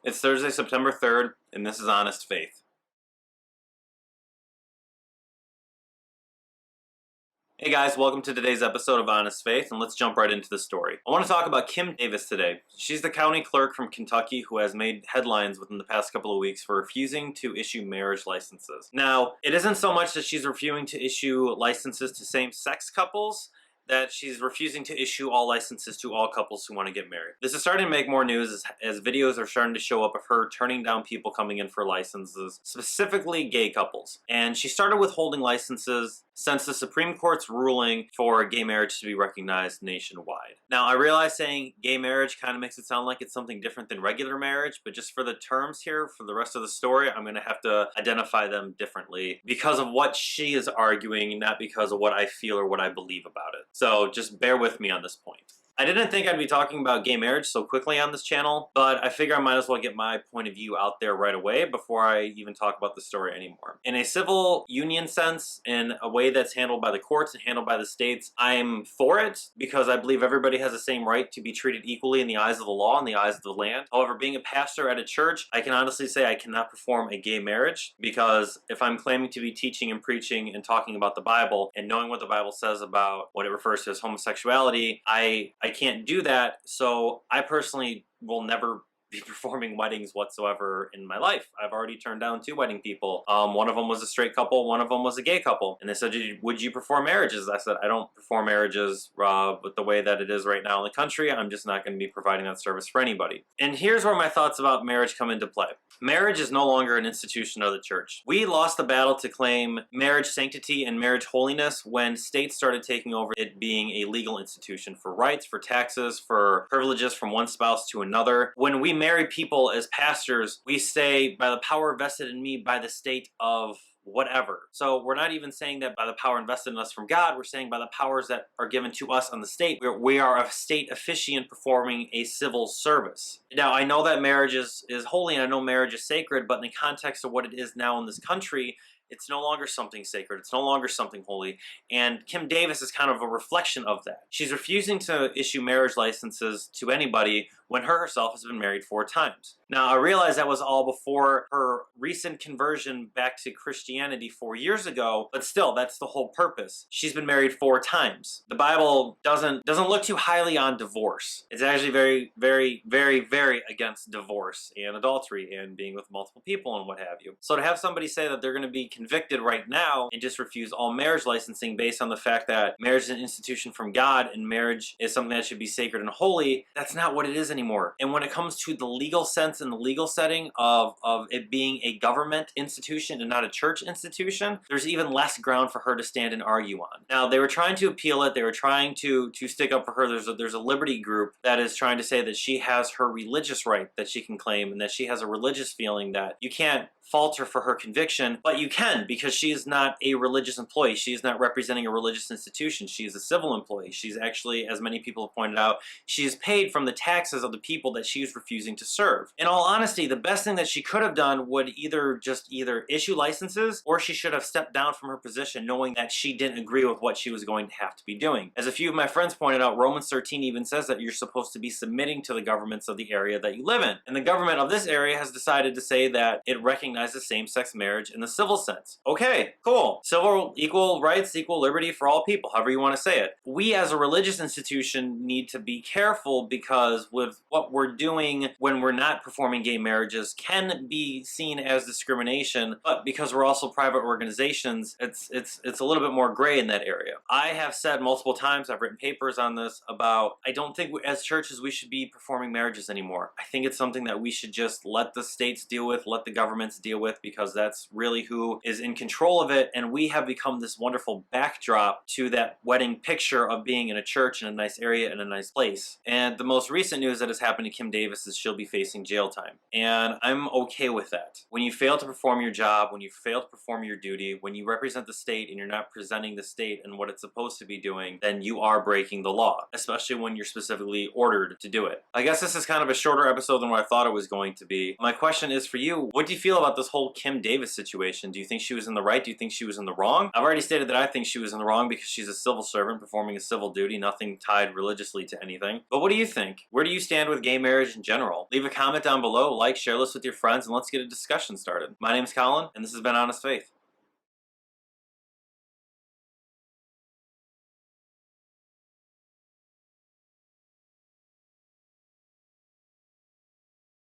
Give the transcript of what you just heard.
It's Thursday, September 3rd, and this is Honest Faith. Hey guys, welcome to today's episode of Honest Faith, and let's jump right into the story. I want to talk about Kim Davis today. She's the county clerk from Kentucky who has made headlines within the past couple of weeks for refusing to issue marriage licenses. Now, it isn't so much that she's refusing to issue licenses to same-sex couples, that she's refusing to issue all licenses to all couples who want to get married. This is starting to make more news as videos are starting to show up of her turning down people coming in for licenses, specifically gay couples. And she started withholding licenses since the Supreme Court's ruling for gay marriage to be recognized nationwide. Now, I realize saying gay marriage kind of makes it sound like it's something different than regular marriage, but just for the terms here, for the rest of the story, I'm going to have to identify them differently because of what she is arguing, not because of what I feel or what I believe about it. So just bear with me on this point. I didn't think I'd be talking about gay marriage so quickly on this channel, but I figure I might as well get my point of view out there right away before I even talk about the story anymore. In a civil union sense, in a way that's handled by the courts and handled by the states, I'm for it because I believe everybody has the same right to be treated equally in the eyes of the law and the eyes of the land. However, being a pastor at a church, I can honestly say I cannot perform a gay marriage because if I'm claiming to be teaching and preaching and talking about the Bible and knowing what the Bible says about what it refers to as homosexuality, I can't do that, so I personally will never be performing weddings whatsoever in my life. I've already turned down 2 wedding people. One of them was a straight couple, one of them was a gay couple. And they said, would you perform marriages? I said, I don't perform marriages with the way that it is right now in the country. I'm just not going to be providing that service for anybody. And here's where my thoughts about marriage come into play. Marriage is no longer an institution of the church. We lost the battle to claim marriage sanctity and marriage holiness when states started taking over it being a legal institution for rights, for taxes, for privileges from one spouse to another. When we marry people as pastors, we say, by the power vested in me by the state of whatever. So we're not even saying that by the power invested in us from God, we're saying by the powers that are given to us on the state. We are a state officiant performing a civil service. Now, I know that marriage is holy and I know marriage is sacred, but in the context of what it is now in this country, it's no longer something sacred. It's no longer something holy. And Kim Davis is kind of a reflection of that. She's refusing to issue marriage licenses to anybody when her herself has been married 4 times. Now, I realize that was all before her recent conversion back to Christianity 4 years ago, but still, that's the whole purpose. She's been married 4 times. The Bible doesn't look too highly on divorce. It's actually very, very, very, very against divorce and adultery and being with multiple people and what have you. So to have somebody say that they're going to be convicted right now and just refuse all marriage licensing based on the fact that marriage is an institution from God and marriage is something that should be sacred and holy, that's not what it is anymore. And when it comes to the legal sense and the legal setting of it being a government institution and not a church institution, there's even less ground for her to stand and argue on. Now, they were trying to appeal it. They were trying to stick up for her. There's a liberty group that is trying to say that she has her religious right that she can claim and that she has a religious feeling that you can't falter for her conviction, but you can because she is not a religious employee. She is not representing a religious institution. She is a civil employee. She's actually, as many people have pointed out, she is paid from the taxes of the people that she is refusing to serve. In all honesty, the best thing that she could have done would either issue licenses or she should have stepped down from her position knowing that she didn't agree with what she was going to have to be doing. As a few of my friends pointed out, Romans 13 even says that you're supposed to be submitting to the governments of the area that you live in. And the government of this area has decided to say that it recognizes same-sex marriage in the civil sense. Okay, cool. Civil, equal rights, equal liberty for all people, however you want to say it. We as a religious institution need to be careful because with what we're doing when we're not performing gay marriages can be seen as discrimination, but because we're also private organizations, it's a little bit more gray in that area. I have said multiple times, I've written papers on this about, I don't think as churches we should be performing marriages anymore. I think it's something that we should just let the states deal with, let the governments deal with, because that's really who is in control of it, and we have become this wonderful backdrop to that wedding picture of being in a church in a nice area in a nice place. And the most recent news that has happened to Kim Davis is she'll be facing jail time, and I'm okay with that. When you fail to perform your job, when you fail to perform your duty, when you represent the state and you're not presenting the state and what it's supposed to be doing, then you are breaking the law, especially when you're specifically ordered to do it. I guess this is kind of a shorter episode than what I thought it was going to be. My question is for you, what do you feel about this whole Kim Davis situation? Do you think she was in the right? Do you think she was in the wrong? I've already stated that I think she was in the wrong because she's a civil servant performing a civil duty, nothing tied religiously to anything. But what do you think? Where do you stand stand with gay marriage in general? Leave a comment down below, like, share this with your friends, and let's get a discussion started. My name's Colin, and this has been Honest Faith.